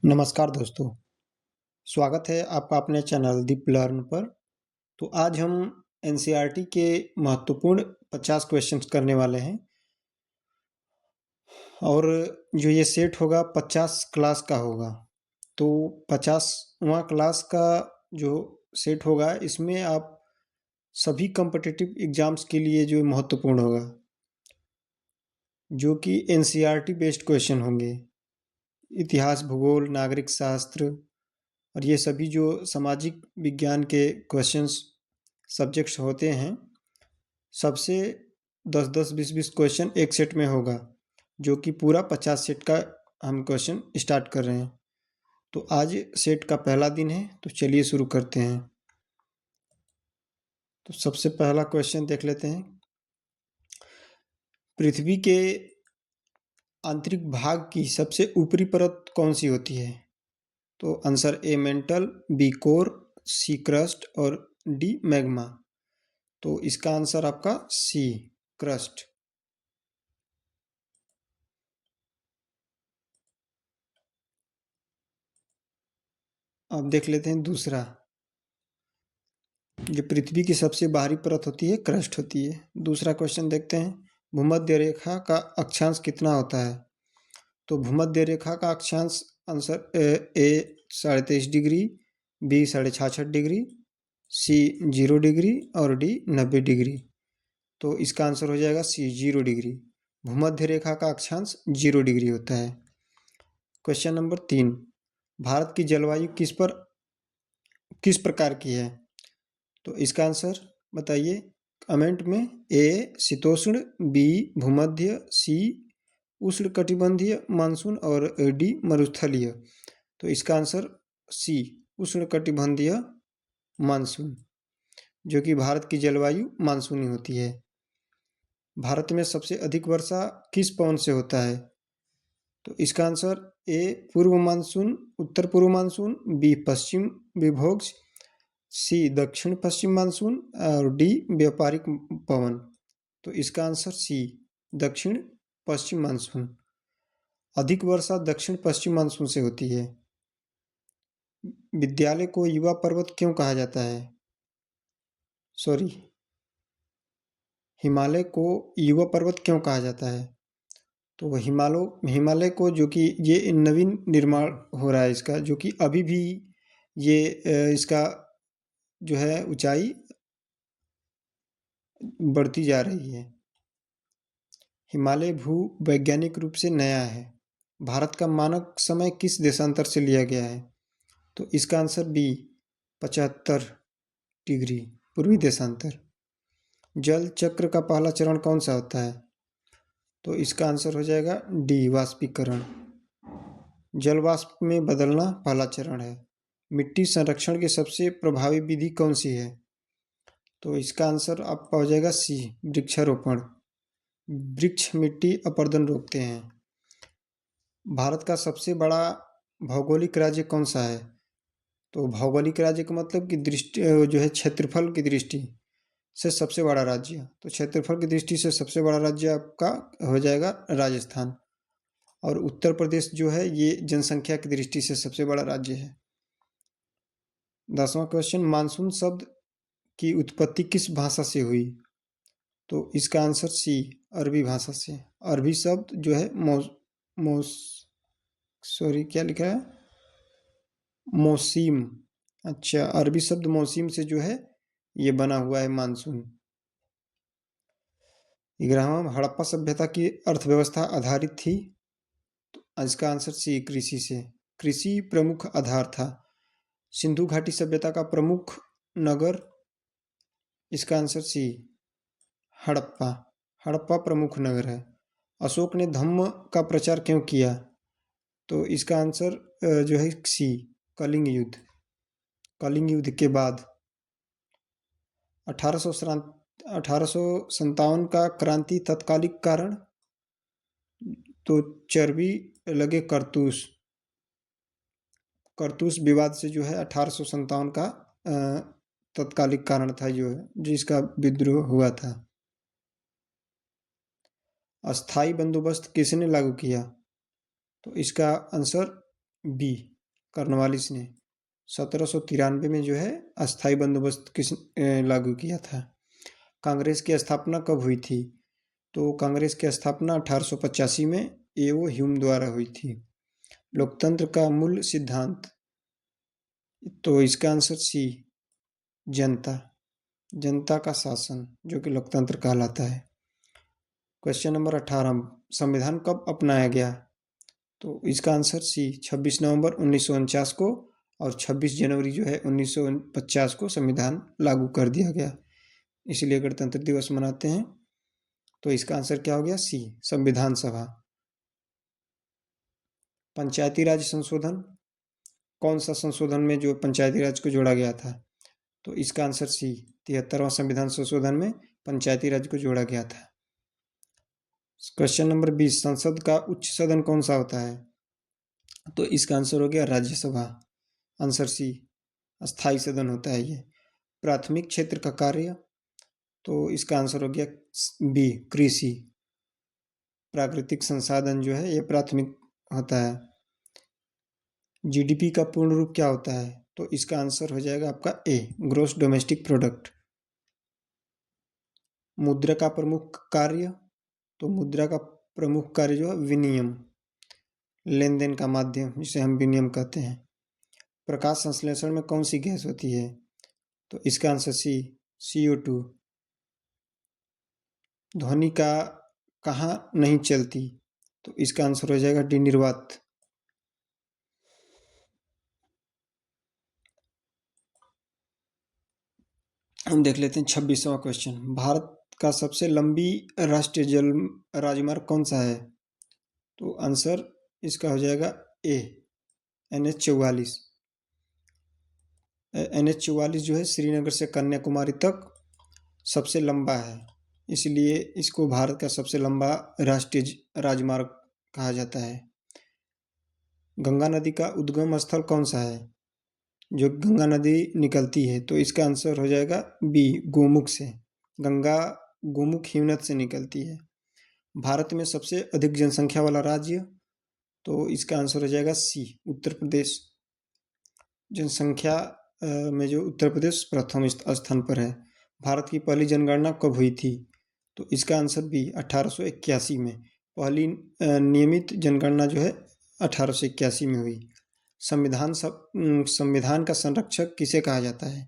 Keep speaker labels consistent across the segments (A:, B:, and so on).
A: नमस्कार दोस्तों, स्वागत है आपका अपने चैनल दीप लर्न पर। तो आज हम एनसीईआरटी के महत्वपूर्ण 50 क्वेश्चंस करने वाले हैं और जो ये सेट होगा 50 क्लास का होगा। तो 50वां क्लास का जो सेट होगा इसमें आप सभी कॉम्पिटिटिव एग्जाम्स के लिए जो महत्वपूर्ण होगा, जो कि एनसीईआरटी बेस्ड क्वेश्चन होंगे। इतिहास, भूगोल, नागरिक शास्त्र और ये सभी जो सामाजिक विज्ञान के क्वेश्चंस सब्जेक्ट्स होते हैं, सबसे 10-10, 20-20 क्वेश्चन एक सेट में होगा, जो कि पूरा 50 सेट का हम क्वेश्चन स्टार्ट कर रहे हैं। तो आज सेट का पहला दिन है, तो चलिए शुरू करते हैं। तो सबसे पहला क्वेश्चन देख लेते हैं। पृथ्वी के आंतरिक भाग की सबसे ऊपरी परत कौन सी होती है? तो answer A mantle, B core, C crust और डी मैग्मा। तो इसका आंसर आपका सी क्रस्ट। अब देख लेते हैं दूसरा। जो पृथ्वी की सबसे बाहरी परत होती है क्रस्ट होती है। दूसरा क्वेश्चन देखते हैं। भूमध्य रेखा का अक्षांश कितना होता है? तो भूमध्य रेखा का अक्षांश answer A 23.5 degree, B 66.5 degree, C 0 degree और डी 90 डिग्री। तो इसका आंसर हो जाएगा सी 0 डिग्री। भूमध्य रेखा का अक्षांश 0 डिग्री होता है। Question number 3। भारत की जलवायु किस प्रकार की है? तो इसका आंसर बताइए कमेंट में। ए शीतोष्ण, बी भूमध्य, सी उष्णकटिबंधीय मानसून और डी मरुस्थलीय। तो इसका आंसर सी उष्णकटिबंधीय मानसून, जो कि भारत की जलवायु मानसूनी होती है। भारत में सबसे अधिक वर्षा किस पवन से होता है? तो इसका आंसर ए पूर्व मानसून, उत्तर पूर्व मानसून, बी पश्चिम विभोज, सी दक्षिण पश्चिम मानसून और डी व्यापारिक पवन। तो इसका आंसर सी दक्षिण पश्चिम मानसून। अधिक वर्षा दक्षिण पश्चिम मानसून से होती है। विद्यालय को युवा पर्वत क्यों कहा जाता है? सॉरी, हिमालय को युवा पर्वत क्यों कहा जाता है? तो हिमालय को, जो कि ये नवीन निर्माण हो रहा है इसका, जो कि अभी भी ये इसका जो है ऊंचाई बढ़ती जा रही है। हिमालय भू वैज्ञानिक रूप से नया है। भारत का मानक समय किस देशांतर से लिया गया है? तो इसका आंसर बी 75 डिग्री पूर्वी देशांतर। जल चक्र का पहला चरण कौन सा होता है? तो इसका आंसर हो जाएगा डी वाष्पीकरण। जल वाष्प में बदलना पहला चरण है। मिट्टी संरक्षण की सबसे प्रभावी विधि कौन सी है? तो इसका आंसर आपका हो जाएगा सी वृक्षारोपण। वृक्ष मिट्टी अपरदन रोकते हैं। भारत का सबसे बड़ा भौगोलिक राज्य कौन सा है? तो भौगोलिक राज्य का मतलब कि दृष्टि जो है क्षेत्रफल की दृष्टि से सबसे बड़ा राज्य। तो क्षेत्रफल की दृष्टि से सबसे बड़ा राज्य आपका हो जाएगा राजस्थान। और उत्तर प्रदेश जो है ये जनसंख्या की दृष्टि से सबसे बड़ा राज्य है। 10वां क्वेश्चन। मानसून शब्द की उत्पत्ति किस भाषा से हुई? तो इसका आंसर सी अरबी भाषा से। अरबी शब्द जो है सॉरी क्या लिखा है, मौसीम। अच्छा, अरबी शब्द मौसीम से जो है ये बना हुआ है मानसून। 11वां। हड़प्पा सभ्यता की अर्थव्यवस्था आधारित थी? तो इसका आंसर सी कृषि से। कृषि प्रमुख आधार था। सिंधु घाटी सभ्यता का प्रमुख नगर? इसका आंसर सी हड़प्पा। हड़प्पा प्रमुख नगर है। अशोक ने धम्म का प्रचार क्यों किया? तो इसका आंसर जो है सी कलिंग युद्ध। कलिंग युद्ध के बाद 1857 का क्रांति तत्कालिक कारण? तो चर्बी लगे करतूस। करतूस विवाद से जो है 1857 का तत्कालिक कारण था, जो है जिसका विद्रोह हुआ था। अस्थाई बंदोबस्त किसने लागू किया? तो इसका आंसर बी कॉर्नवालिस ने। 1793 में जो है अस्थाई बंदोबस्त लागू किया था। कांग्रेस की स्थापना कब हुई थी? तो कांग्रेस की स्थापना 1885 में एओ ह्यूम द्वारा हुई थी। लोकतंत्र का मूल सिद्धांत, तो इसका आंसर सी जनता, जनता का शासन जो कि लोकतंत्र कहलाता है। क्वेश्चन नंबर 18, संविधान कब अपनाया गया? तो इसका आंसर सी 26 नवंबर 1949 को और 26 जनवरी जो है 1950 को संविधान लागू कर दिया गया, इसलिए गणतंत्र दिवस मनाते हैं। तो इसका आंसर क्या हो गया? सी संविधान सभा। पंचायती राज संशोधन, कौन सा संशोधन में जो पंचायती राज को जोड़ा गया था? तो इसका आंसर सी 73वां संविधान संशोधन में पंचायती राज को जोड़ा गया था। क्वेश्चन नंबर 20, संसद का उच्च सदन कौन सा होता है? तो इसका आंसर हो गया राज्यसभा, आंसर सी अस्थाई सदन होता है ये। प्राथमिक क्षेत्र का कार्य, तो इसका आंसर हो गया बी कृषि, प्राकृतिक संसाधन जो है ये प्राथमिक होता है। जीडीपी का पूर्ण रूप क्या होता है? तो इसका आंसर हो जाएगा आपका ए ग्रोस डोमेस्टिक प्रोडक्ट। मुद्रा का प्रमुख कार्य, तो मुद्रा का प्रमुख कार्य जो है विनिमय, लेन देन का माध्यम जिसे हम विनिमय कहते हैं। प्रकाश संश्लेषण में कौन सी गैस होती है? तो इसका आंसर सी CO2। ध्वनि का कहाँ नहीं चलती? तो इसका आंसर हो जाएगा डी निर्वात। हम देख लेते हैं 26वां क्वेश्चन, भारत का सबसे लंबी राष्ट्रीय जल राजमार्ग कौन सा है? तो आंसर इसका हो जाएगा ए NH44। NH44 जो है श्रीनगर से कन्याकुमारी तक सबसे लंबा है, इसलिए इसको भारत का सबसे लंबा राष्ट्रीय राजमार्ग कहा जाता है। गंगा नदी का उद्गम स्थल कौन सा है? जो गंगा नदी निकलती है, तो इसका आंसर हो जाएगा बी गोमुख से। गंगा गोमुख हिमनद से निकलती है। भारत में सबसे अधिक जनसंख्या वाला राज्य, तो इसका आंसर हो जाएगा सी उत्तर प्रदेश। जनसंख्या में जो उत्तर प्रदेश प्रथम स्थान पर है। भारत की पहली जनगणना कब हुई थी? तो इसका आंसर भी 1881 में। पहली नियमित जनगणना जो है 1881 में हुई। संविधान का संरक्षक किसे कहा जाता है?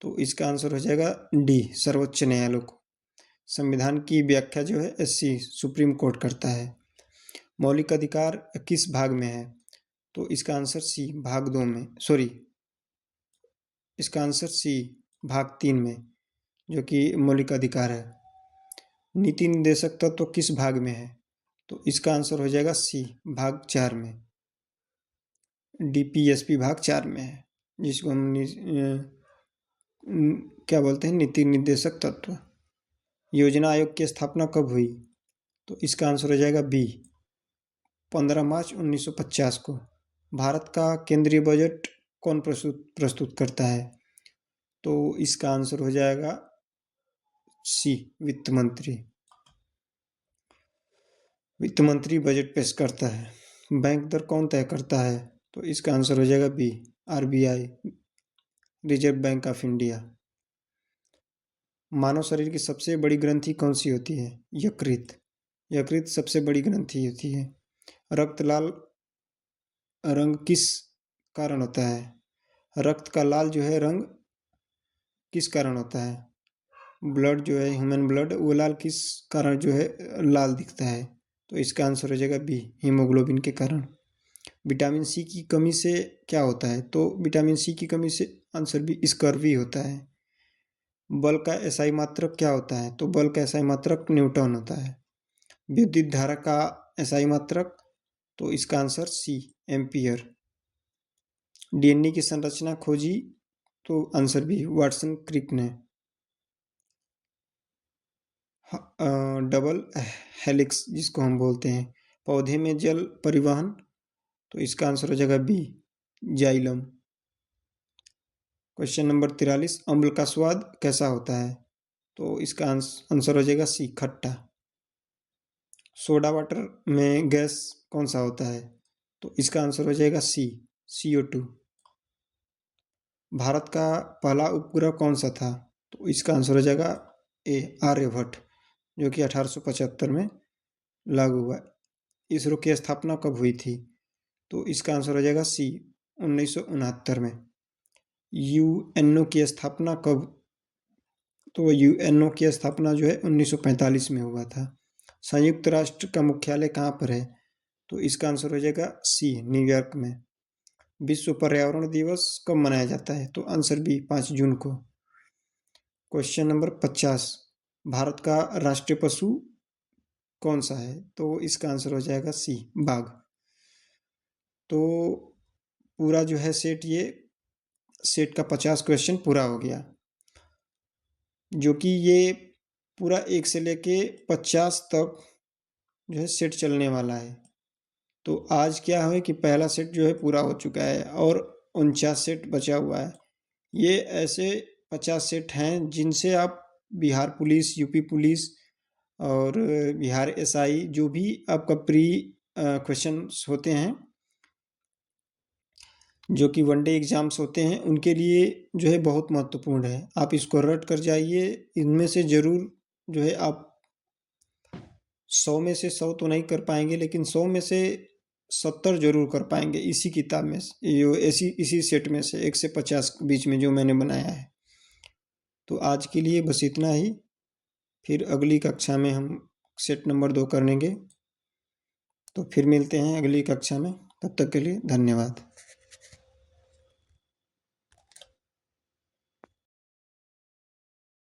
A: तो इसका आंसर हो जाएगा डी सर्वोच्च न्यायालय को। संविधान की व्याख्या जो है SC सुप्रीम कोर्ट करता है। मौलिक अधिकार किस भाग में है? तो इसका आंसर सी भाग 2 में, सॉरी इसका आंसर सी भाग 3 में, जो कि मौलिक अधिकार है। नीति निर्देशक तत्व तो किस भाग में है? तो इसका आंसर हो जाएगा सी भाग 4 में। DPSP भाग 4 में है, जिसको हम क्या बोलते हैं, नीति निर्देशक तत्व। योजना आयोग की स्थापना कब हुई? तो इसका आंसर हो जाएगा बी 15 मार्च 1950 को। भारत का केंद्रीय बजट कौन प्रस्तुत करता है? तो इसका आंसर हो जाएगा सी वित्त मंत्री। वित्त मंत्री बजट पेश करता है। बैंक दर कौन तय करता है? तो इसका आंसर हो जाएगा B RBI, Reserve Bank of India. मानव शरीर की सबसे बड़ी ग्रंथि कौन सी होती है? यकृत। यकृत सबसे बड़ी ग्रंथि होती है। रक्त लाल रंग किस कारण होता है? रक्त का लाल जो है रंग किस कारण होता है? ब्लड जो है ह्यूमन ब्लड वो लाल किस कारण जो है लाल दिखता है? तो इसका आंसर हो जाएगा बी हीमोग्लोबिन के कारण। विटामिन सी की कमी से क्या होता है? तो विटामिन सी की कमी से आंसर भी स्कर्वी होता है। बल का एसआई मात्रक क्या होता है? तो बल का एसआई मात्रक न्यूटन होता है। विद्युत धारा का एसआई मात्रक, तो इसका आंसर सी एम्पियर। DNA की संरचना खोजी, तो आंसर भी वाटसन क्रिक ने। डबल हेलिक्स जिसको हम बोलते हैं, पौधे में जल परिवहन, तो इसका आंसर हो जाएगा बी जाइलम। क्वेश्चन नंबर 43, अम्ल का स्वाद कैसा होता है? तो इसका आंसर हो जाएगा सी खट्टा। सोडा वाटर में गैस कौन सा होता है? तो इसका आंसर हो जाएगा सी, CO2। भारत का पहला उपग्रह कौन सा था? तो इसका आंसर हो जाएगा ए, आर्यभट्ट, जो कि 1875 में लागू हुआ। इसरो की स्थापना कब हुई थी? तो इसका आंसर हो जाएगा सी, 1969 में। यूएनओ की स्थापना कब? तो यूएनओ की स्थापना जो है 1945 में हुआ था। संयुक्त राष्ट्र का मुख्यालय कहाँ पर है? तो इसका आंसर हो जाएगा सी, न्यूयॉर्क में। विश्व पर्यावरण दिवस कब मनाया जाता है? तो आंसर बी, 5 जून को। क्वेश्चन नंबर 50, भारत का राष्ट्रीय पशु कौन सा है? तो इसका आंसर हो जाएगा सी, बाघ। तो पूरा जो है सेट का 50 क्वेश्चन पूरा हो गया, जो कि ये पूरा 1 से लेके 50 तक जो है सेट चलने वाला है। तो आज क्या है कि पहला सेट जो है पूरा हो चुका है और 49 सेट बचा हुआ है। ये ऐसे 50 सेट हैं जिनसे आप बिहार पुलिस, यूपी पुलिस और बिहार एसआई, जो भी आपका प्री क्वेश्चंस होते हैं, जो कि वनडे एग्जाम्स होते हैं, उनके लिए जो है बहुत महत्वपूर्ण है। आप इसको रट कर जाइए। इनमें से ज़रूर जो है आप 100 में से 100 तो नहीं कर पाएंगे, लेकिन 100 में से 70 जरूर कर पाएंगे इसी किताब में से, जो इसी सेट में से 1 से 50 के बीच में जो मैंने बनाया है। तो आज के लिए बस इतना ही। फिर अगली कक्षा में हम सेट नंबर 2 करेंगे। तो फिर मिलते हैं अगली कक्षा में। तब तक के लिए धन्यवाद।